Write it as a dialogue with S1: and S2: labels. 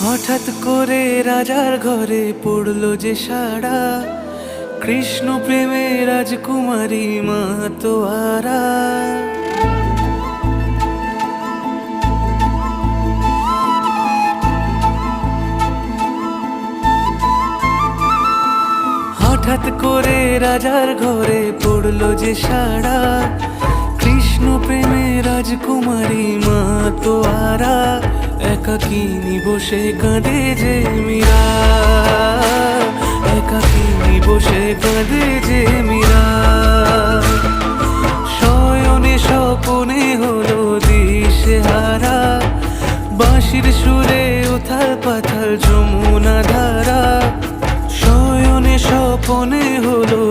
S1: হঠাৎ করে রাজার ঘরে পড়লো যে সাড়া, কৃষ্ণ প্রেমে রাজকুমারী মাতোয়ারা। হঠাৎ করে রাজার ঘরে পড়লো যে সাড়া, কৃষ্ণ প্রেমে রাজকুমারী মাতোয়ারা। একাকিনী বসে কাঁদে যে মীরা, একাকিনী বসে কাঁদে যে মীরা। শয়নে স্বপনে হলো দিশেহারা, বাঁশির সুরে উথাল পাথাল যমুনা ধারা। শয়নে স্বপনে হলো